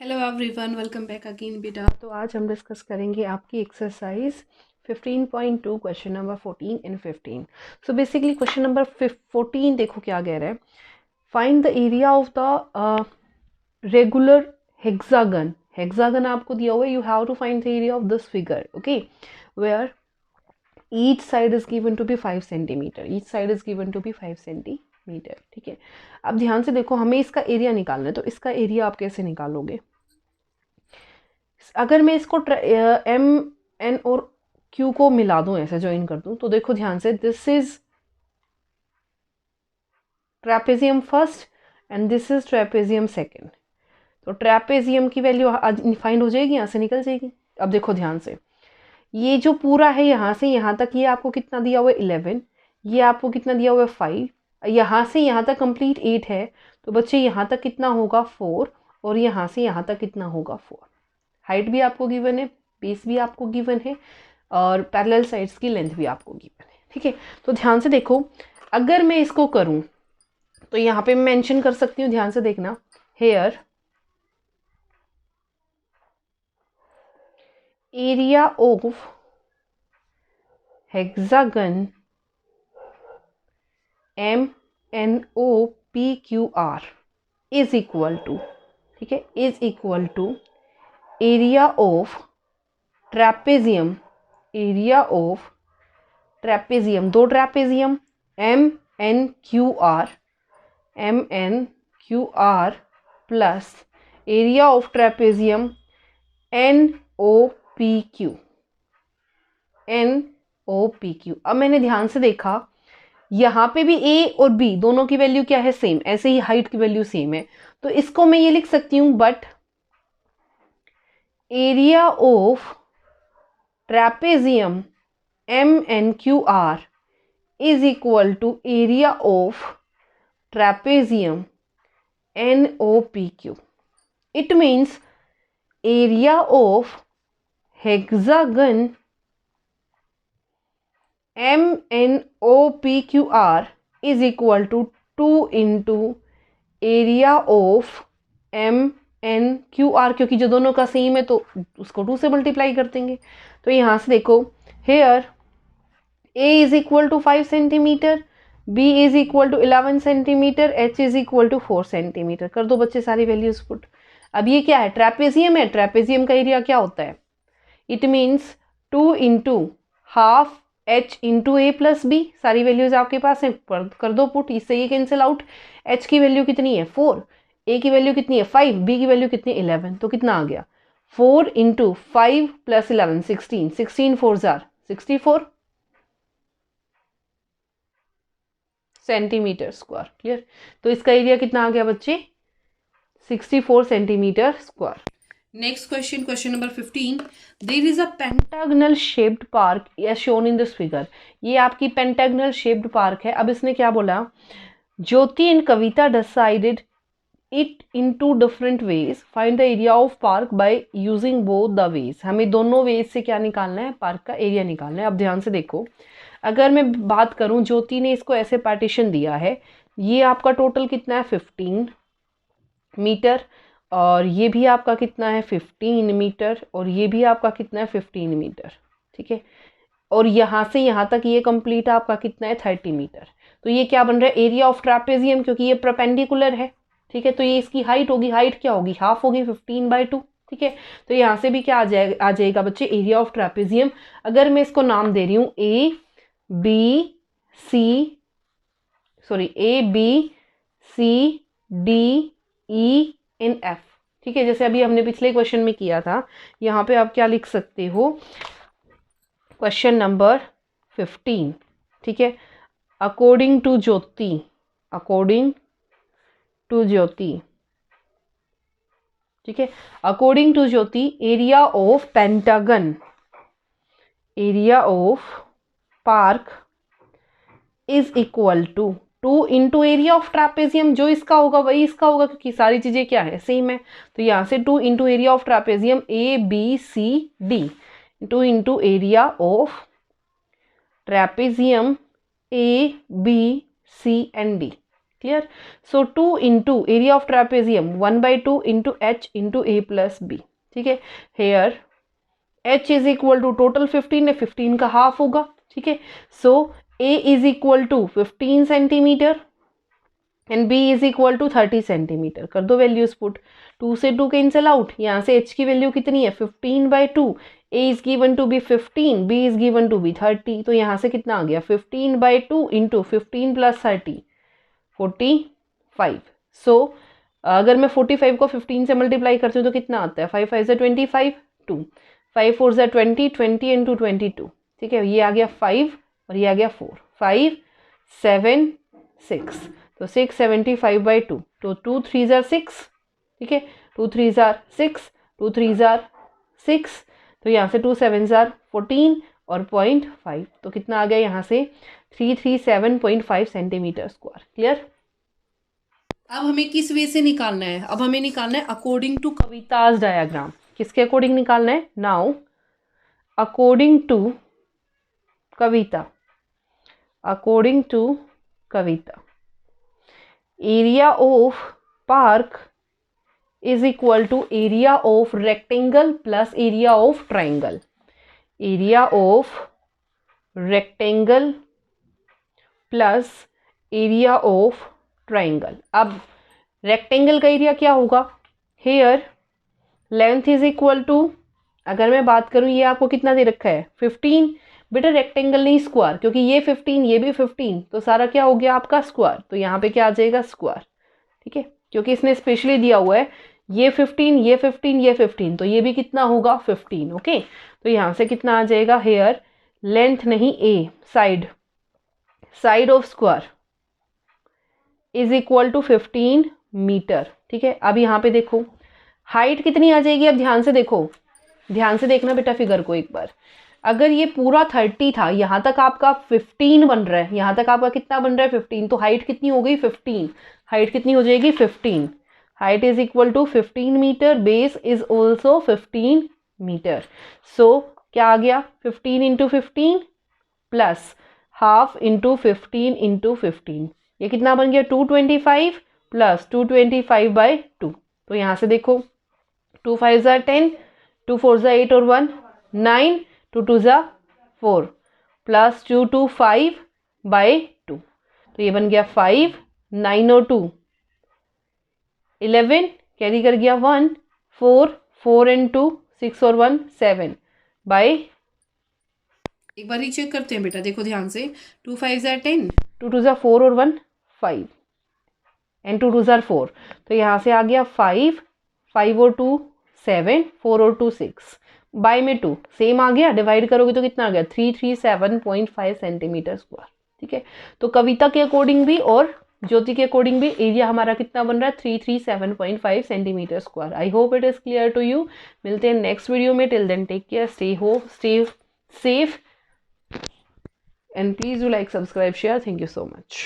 Hello everyone, welcome back again बेटा। तो आज हम डिस्कस करेंगे आपकी exercise 15.2 question number 14 and 15। So basically question number 14 देखो क्या कह रहा है। Find the area of the regular hexagon. Hexagon आपको दिया हुआ है, you have to find the area of this figure, okay, where each side is given to be 5 centimetre. Each side is given to be 5 centimetre, ठीक है। अब ध्यान से देखो, हमें इसका एरिया निकालना है, तो इसका एरिया आप कैसे निकालोगे? अगर मैं इसको एम एन और क्यू को मिला दूं, ऐसे ज्वाइन कर दूं, तो देखो ध्यान से, this is trapezium first and this is trapezium second. तो ट्रेपेजियम की वैल्यू फाइंड हो जाएगी, यहाँ से निकल जाएगी। अब देखो ध्यान से, ये जो पूरा है यहाँ से यहाँ तक, ये आपको कितना दिया हुआ है 11, ये आपको कितना दिया हुआ है 5, यहाँ से यहाँ तक कंप्लीट 8 है। तो बच्चे यहाँ तक कितना होगा 4, और यहाँ से यहाँ तक कितना होगा 4। हाइट भी आपको गिवन है, बेस भी आपको गिवन है, और पैरेलल साइड्स की लेंथ भी आपको गिवन है, ठीक है। तो ध्यान से देखो, अगर मैं इसको करूं तो यहाँ पे मेंशन कर सकती हूँ, ध्यान से देखना, here area of hexagon MNOPQR is equal to, ठीक है, is equal to area of trapezium, area of trapezium, दो trapezium MNQR plus area of trapezium NOPQ। अब मैंने ध्यान से देखा, यहाँ पे भी A और B दोनों की वैल्यू क्या है, सेम, ऐसे ही हाइट की वैल्यू सेम है। तो इसको मैं ये लिख सकती हूँ, but area of trapezium MNQR is equal to area of trapezium NOPQ. It means area of hexagon MNOPQR is equal to 2 into area of MNQR, क्योंकि जो दोनों का सेम है तो उसको 2 से मल्टीप्लाई कर देंगे। तो यहाँ से देखो, here A is equal to 5 centimetre, B is equal to 11 centimetre, H is equal to 4 centimetre. कर दो बच्चे सारी वैल्यूज पुट। अब ये क्या है, ट्रेपेजियम है, ट्रेपेजियम का एरिया क्या होता है, it means 2 into half H into A plus B। सारी वैल्यूज आपके पास है, कर दो पुट, इससे ये कैंसिल आउट। H की वैल्यू कितनी है 4, A की वैल्यू कितनी है 5, B की वैल्यू कितनी है 11, तो कितना आ गया 4 इंटू 5 प्लस 11 16, 16 4 जार 64 सेंटीमीटर स्क्वायर। क्लियर? तो इसका एरिया कितना आ गया बच्चे, 64 centimetre square. Next question, question number 15। There is a pentagonal shaped park as shown in this figure. ये आपकी पेंटागनल शेप्ड पार्क है। अब इसने क्या बोला, Jyoti and Kavita decided it in 2 different ways, find the area of park by using both the ways. हमें दोनों veg से क्या निकालना है, पार्क का एरिया निकालना है। अब ध्यान से देखो, अगर मैं बात करूं, ज्योति ने इसको ऐसे पार्टीशन दिया है, ये आपका टोटल कितना है 15 मीटर, और ये भी आपका कितना है 15 मीटर, और ये भी आपका कितना है 15 मीटर, ठीक है। और यहाँ से यहाँ तक ये कंप्लीट आपका कितना है 30 मीटर। तो ये क्या बन रहा है, एरिया ऑफ ट्रेपेजियम, क्योंकि ये परपेंडिकुलर है, ठीक है। तो ये इसकी हाइट होगी, हाइट क्या होगी, हाफ होगी 15/2, ठीक है। तो यहाँ से भी क्या आ जाएगा बच्चे, एरिया ऑफ ट्रेपेजियम। अगर मैं इसको नाम दे रही हूँ A B C D E and F, ठीक है, जैसे अभी हमने पिछले क्वेश्चन में किया था। यहाँ पे आप क्या लिख सकते हो, क्वेश्चन नंबर 15, ठीक है, according to Jyoti, according to Jyoti, ठीक है, according to Jyoti area of pentagon, area of park is equal to 2 into area of trapezium, जो इसका होगा वही इसका होगा, क्योंकि सारी चीजें क्या है, सेम है। तो यहाँ से 2 into area of trapezium ABCD, 2 into area of trapezium ABCD, clear. So 2 into area of trapezium 1/2 into H into A plus B. ठीक है. Here h is equal to total 15 है, 15 का हाफ होगा. ठीक है. So a is equal to 15 centimetre and b is equal to 30 centimetre. कर दो values put. 2 से 2 कैंसिल आउट. यहाँ से h की वैल्यू कितनी है 15/2. a is given to be 15, b is given to be 30. तो यहाँ से कितना आ गया 15/2 इंटू 15 प्लस 30 45. सो अगर मैं 45 को 15 से मल्टीप्लाई करती हूँ तो कितना आता है 5 5 से 25 2 5 4 से 20 20 इंटू 22. ठीक है. ये आ गया 5 और ये आ गया 4 5 7 6. तो 675/2. तो 2 3 जार 6. ठीक है. 2 3 जार 6 2 3 जार 6. तो यहाँ से 2 7 जार 14 और 0.5. तो कितना आ गया यहाँ से 337.5 सेंटीमीटर स्क्वायर. क्लियर. अब हमें किस वे से निकालना है. अब हमें निकालना है अकॉर्डिंग टू कविताज डायग्राम. किसके अकॉर्डिंग निकालना है. Now according to Kavita. According to Kavita area of park is equal to area of rectangle plus area of triangle. Area of rectangle plus area of triangle. अब rectangle का एरिया क्या होगा. Here length is equal to, अगर मैं बात करूं ये आपको कितना दे रखा है 15. बेटा रेक्टेंगल नहीं स्क्वायर, क्योंकि ये 15 ये भी 15 तो सारा क्या हो गया आपका स्क्वायर. तो यहाँ पे क्या आ जाएगा स्क्वायर. ठीक है. क्योंकि इसने स्पेशली दिया हुआ है ये 15 ये 15 ये 15 तो ये भी कितना होगा 15. ओके. तो यहाँ से कितना आ जाएगा हेयर लेंथ नहीं a side of square is equal to 15 metre. ठीक है. अब यहाँ पे देखो हाइट कितनी आ जाएगी. अब ध्यान से देखो, ध्यान से देखना बेटा फिगर को एक बार. अगर ये पूरा 30 था, यहाँ तक आपका 15 बन रहा है, यहाँ तक आपका कितना बन रहा है 15. तो हाइट कितनी हो गई 15. हाइट कितनी हो जाएगी 15. Height is equal to 15 metre. Base is also 15 metre. So क्या आ गया 15 into 15 plus half into 15 into 15. ये कितना बन गया 225 प्लस 225/2. तो यहाँ से देखो 2 5 ज़ा 10 2 4 ज़ा 8 और 1 9 2 2 ज़ा 4 प्लस 2 2 5/2. तो ये बन गया 5 9 और 2 11 कैरी कर गया 1 4 4 एंड 2 6 और 1 7 बाय. एक बार चेक करते हैं बेटा. देखो ध्यान से 2 5 ज़ा 10 2 2 ज़ा 4 और 1 5 एंड 2 2 ज़ा 4. तो यहाँ से आ गया 5 5 और 2 7 4 और 2 6 बाय में 2 सेम आ गया. डिवाइड करोगे तो कितना आ गया 337.5 सेंटीमीटर स्क्वायर. ठीक है. तो कविता के अकॉर्डिंग भी और ज्योति के अकॉर्डिंग भी एरिया हमारा कितना बन रहा है 337.5 centimetre square. I hope it is clear to you. मिलते हैं नेक्स्ट वीडियो में. Till then take care, stay safe and please do like subscribe share. Thank you so much.